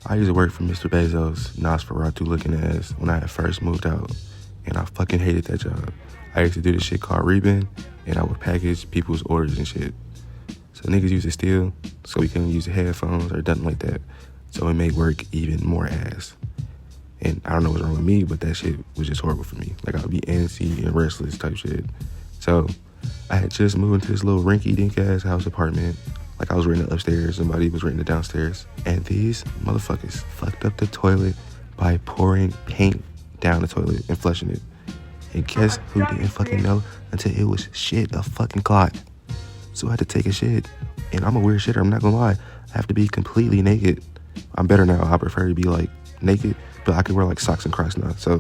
I used to work for Mr. Bezos, Nosferatu looking ass, when I had first moved out, and I fucking hated that job. I used to do this shit called Rebin, and I would package people's orders and shit. So niggas used to steal, so we couldn't use the headphones or nothing like that. So it made work even more ass. And I don't know what's wrong with me, but that shit was just horrible for me. Like, I would be antsy and restless type shit. So I had just moved into this little rinky-dink ass house apartment. Like, I was renting upstairs, somebody was renting it downstairs. And these motherfuckers fucked up the toilet by pouring paint down the toilet and flushing it. And guess who didn't fucking know until it was shit a fucking clot. So I had to take a shit. And I'm a weird shitter, I'm not gonna lie. I have to be completely naked. I'm better now. I prefer to be like naked, but I can wear like socks and Crocs now. So,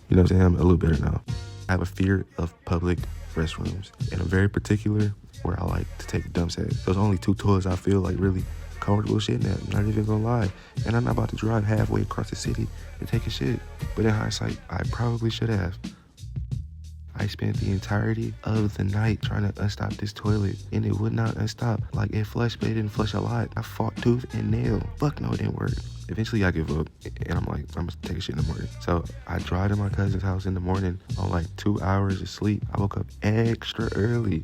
you know what I'm saying? I'm a little better now. I have a fear of public restrooms. And I'm very particular where I like to take dumps at. There's only 2 toilets I feel like really comfortable shitting at. I'm not even gonna lie. And I'm not about to drive halfway across the city to take a shit. But in hindsight, I probably should have. I spent the entirety of the night trying to unstop this toilet, and it would not unstop. Like, it flushed, but it didn't flush a lot. I fought tooth and nail. Fuck no, it didn't work. Eventually, I give up, and I'm like, I'm gonna take a shit in the morning. So I drive to my cousin's house in the morning on like 2 hours of sleep. I woke up extra early.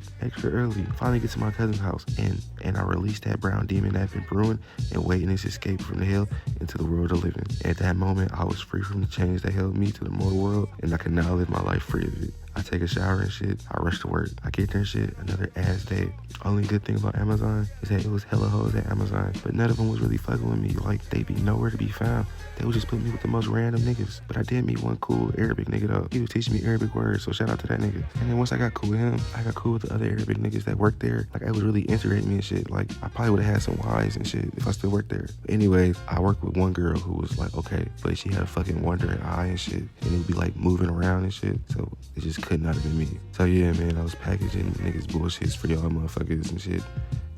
Finally get to my cousin's house, and I released that brown demon that had been brewing and waiting his escape from the hell into the world of living. At that moment, I was free from the chains that held me to the mortal world, and I could now live my life free of it. I take a shower and shit. I rush to work. I get there and shit. Another ass day. Only good thing about Amazon is that it was hella hoes at Amazon, but none of them was really fucking with me. Like, they be nowhere to be found. They would just put me with the most random niggas. But I did meet one cool Arabic nigga though. He was teaching me Arabic words, so shout out to that nigga. And then once I got cool with him, I got cool with the other Arabic niggas that worked there. Like, it was really integrating me and shit. Like, I probably would have had some wives and shit if I still worked there. But anyways, I worked with one girl who was like, okay, but she had a fucking wandering eye and shit. And it would be like moving around and shit. So it just could not have been me. So yeah, man, I was packaging niggas bullshits for y'all motherfuckers and shit.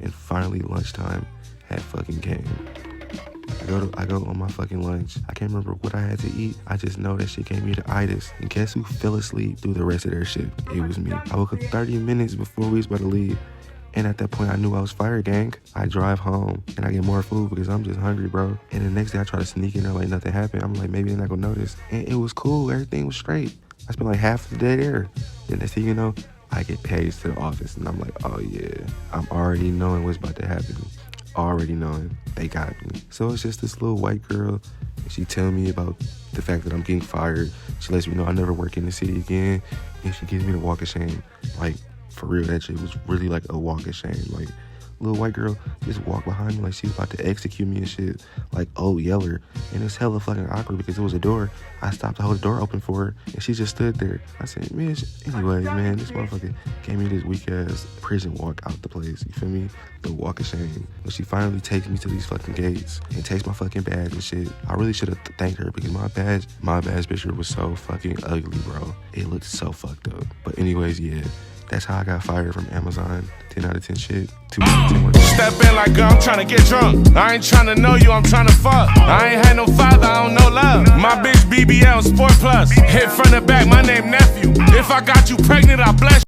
And finally lunchtime had fucking came. I go on my fucking lunch. I can't remember what I had to eat. I just know that shit gave me the itis. And guess who fell asleep through the rest of their shift? It was me. I woke up 30 minutes before we was about to leave. And at that point, I knew I was fired, gang. I drive home and I get more food because I'm just hungry, bro. And the next day I try to sneak in there like nothing happened. I'm like, maybe they're not gonna notice. And it was cool. Everything was straight. I spent like half the day there. And next thing you know, I get paid to the office. And I'm like, oh yeah, I'm already knowing what's about to happen. Already knowing they got me. So it's just this little white girl. And she tell me about the fact that I'm getting fired. She lets me know I never work in the city again. And she gives me the walk of shame. Like, for real, that shit was really like a walk of shame. Like, little white girl just walked behind me like she was about to execute me and shit. Like, oh, Yeller. And it's hella fucking awkward because it was a door. I stopped to hold the door open for her and she just stood there. I said, man, anyways, man, this motherfucker gave me this weak ass prison walk out the place. You feel me? The walk of shame. When she finally takes me to these fucking gates and takes my fucking badge and shit, I really should have thanked her because my badge picture was so fucking ugly, bro. It looked so fucked up. But anyways, yeah. That's how I got fired from Amazon. 10 out of 10 shit. 2 out of 10 work. Step in like, girl, I'm trying to get drunk. I ain't trying to know you, I'm trying to fuck. I ain't had no father, I don't know love. My bitch BBL Sport Plus. Hit front and back, my name nephew. If I got you pregnant, I bless you.